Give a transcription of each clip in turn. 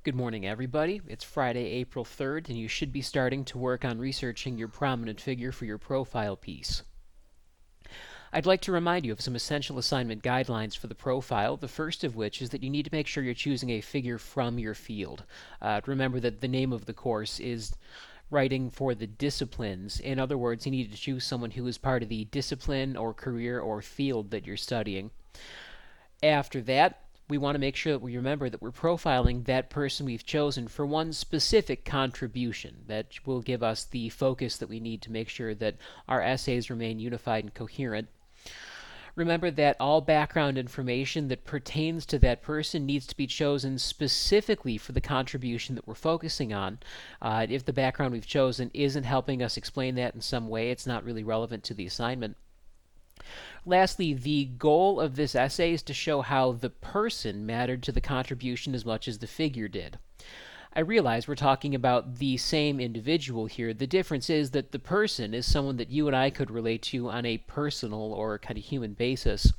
Good morning, everybody. It's Friday, April 3rd, and you should be starting to work on researching your prominent figure for your profile piece. I'd like to remind you of some essential assignment guidelines for the profile, the first of which is that you need to make sure you're choosing a figure from your field. Remember that the name of the course is writing for the disciplines. In other words, you need to choose someone who is part of the discipline or career or field that you're studying. After that, we want to make sure that we remember that we're profiling that person we've chosen for one specific contribution that will give us the focus that we need to make sure that our essays remain unified and coherent. Remember that all background information that pertains to that person needs to be chosen specifically for the contribution that we're focusing on. If the background we've chosen isn't helping us explain that in some way, it's not really relevant to the assignment. Lastly, the goal of this essay is to show how the person mattered to the contribution as much as the figure did. I realize we're talking about the same individual here. The difference is that the person is someone that you and I could relate to on a personal or kind of human basis,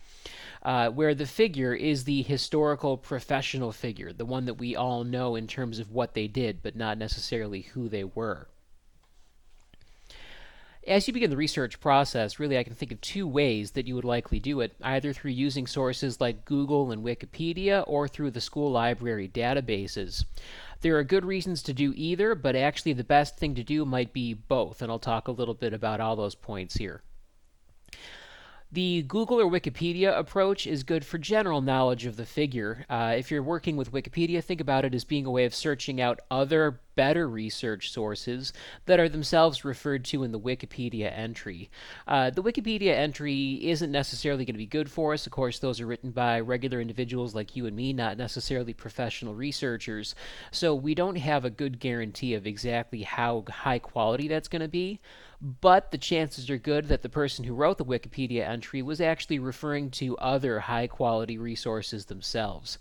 where the figure is the historical professional figure, the one that we all know in terms of what they did, but not necessarily who they were. As you begin the research process, really I can think of two ways that you would likely do it, either through using sources like Google and Wikipedia or through the school library databases. There are good reasons to do either, but actually the best thing to do might be both, and I'll talk a little bit about all those points here. The Google or Wikipedia approach is good for general knowledge of the figure. If you're working with Wikipedia, think about it as being a way of searching out other better research sources that are themselves referred to in the Wikipedia entry. The Wikipedia entry isn't necessarily going to be good for us. Of course, those are written by regular individuals like you and me, not necessarily professional researchers. So we don't have a good guarantee of exactly how high quality that's going to be. But the chances are good that the person who wrote the Wikipedia entry was actually referring to other high quality resources themselves.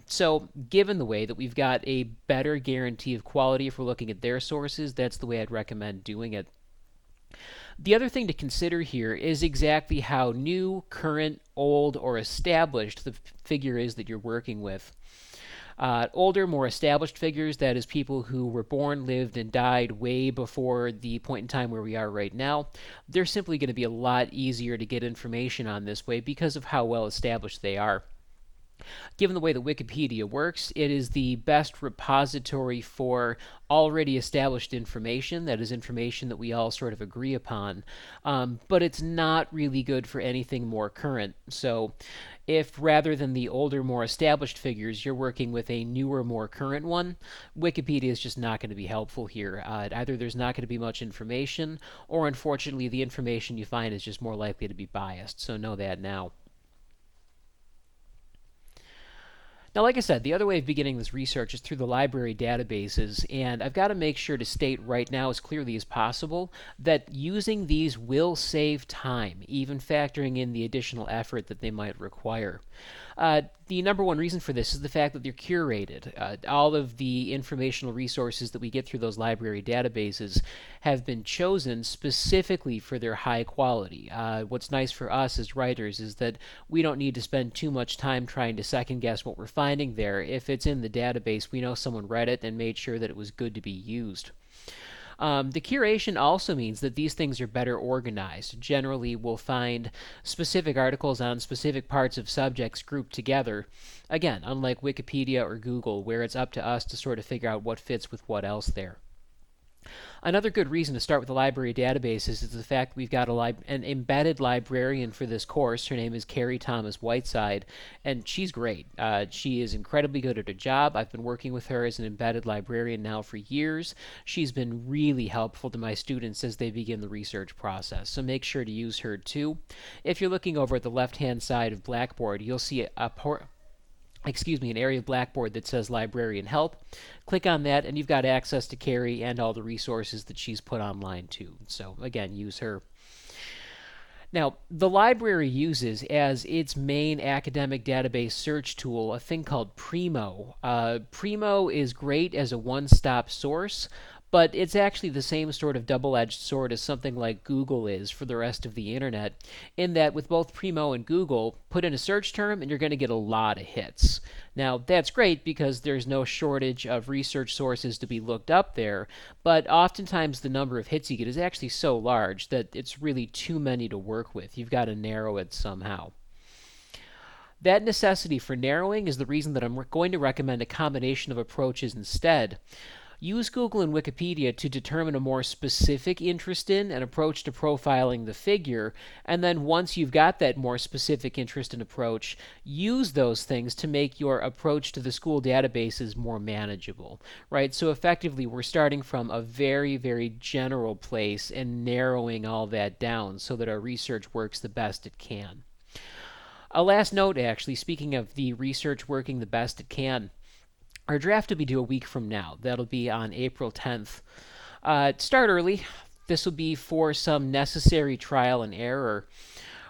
So, given the way that we've got a better guarantee of quality if we're looking at their sources, that's the way I'd recommend doing it. The other thing to consider here is exactly how new, current, old, or established the figure is that you're working with. Older, more established figures, that is, people who were born, lived, and died way before the point in time where we are right now, they're simply going to be a lot easier to get information on this way because of how well established they are. Given the way that Wikipedia works, it is the best repository for already established information, that is, information that we all sort of agree upon, but it's not really good for anything more current. So, if rather than the older, more established figures, you're working with a newer, more current one, Wikipedia is just not going to be helpful here. Either there's not going to be much information, or unfortunately, the information you find is just more likely to be biased. So, know that now. Now, like I said, the other way of beginning this research is through the library databases, and I've got to make sure to state right now as clearly as possible that using these will save time, even factoring in the additional effort that they might require. The number one reason for this is the fact that they're curated. All of the informational resources that we get through those library databases have been chosen specifically for their high quality. What's nice for us as writers is that we don't need to spend too much time trying to second guess what we're finding there. If it's in the database, we know someone read it and made sure that it was good to be used. The curation also means that these things are better organized. Generally, we'll find specific articles on specific parts of subjects grouped together. Again, unlike Wikipedia or Google, where it's up to us to sort of figure out what fits with what else there. Another good reason to start with the library databases is the fact we've got an embedded librarian for this course. Her name is Carrie Thomas Whiteside, and she's great. She is incredibly good at her job. I've been working with her as an embedded librarian now for years. She's been really helpful to my students as they begin the research process, so make sure to use her too. If you're looking over at the left-hand side of Blackboard, you'll see an area of Blackboard that says Librarian Help. Click on that, and you've got access to Carrie and all the resources that she's put online too. So, again, use her. Now, the library uses as its main academic database search tool a thing called Primo. Primo is great as a one stop source, But it's actually the same sort of double edged sword as something like Google is for the rest of the internet, in that with both Primo and Google, put in a search term and you're going to get a lot of hits. Now, that's great because there's no shortage of research sources to be looked up there, but oftentimes the number of hits you get is actually so large that it's really too many to work with. You've got to narrow it somehow. That necessity for narrowing is the reason that I'm going to recommend a combination of approaches instead. Use Google and Wikipedia to determine a more specific interest in and approach to profiling the figure, and then once you've got that more specific interest and approach, use those things to make your approach to the school databases more manageable, right? So effectively, we're starting from a very, very general place and narrowing all that down so that our research works the best it can. A last note, actually, speaking of the research working the best it can, our draft will be due a week from now. That'll be on April 10th. Start early. This will be for some necessary trial and error.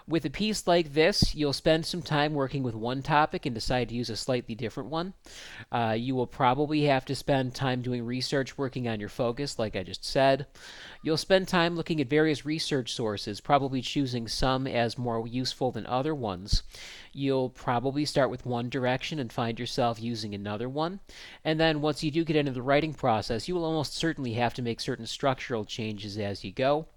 With a piece like this, you'll spend some time working with one topic and decide to use a slightly different one. You will probably have to spend time doing research working on your focus, like I just said. You'll spend time looking at various research sources, probably choosing some as more useful than other ones. You'll probably start with one direction and find yourself using another one. And then once you do get into the writing process, you will almost certainly have to make certain structural changes as you go.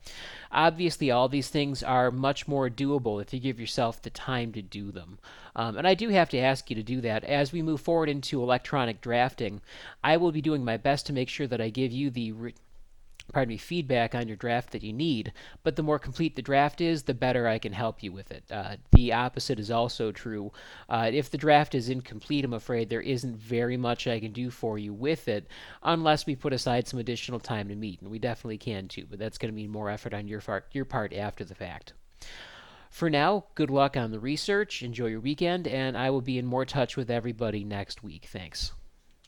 Obviously, all these things are much more doable if you give yourself the time to do them. And I do have to ask you to do that. As we move forward into electronic drafting, I will be doing my best to make sure that I give you the feedback on your draft that you need. But the more complete the draft is, the better I can help you with it. The opposite is also true. If the draft is incomplete, I'm afraid there isn't very much I can do for you with it, unless we put aside some additional time to meet, and we definitely can too. But that's going to mean more effort on your part after the fact. For now, good luck on the research. Enjoy your weekend, and I will be in more touch with everybody next week. Thanks.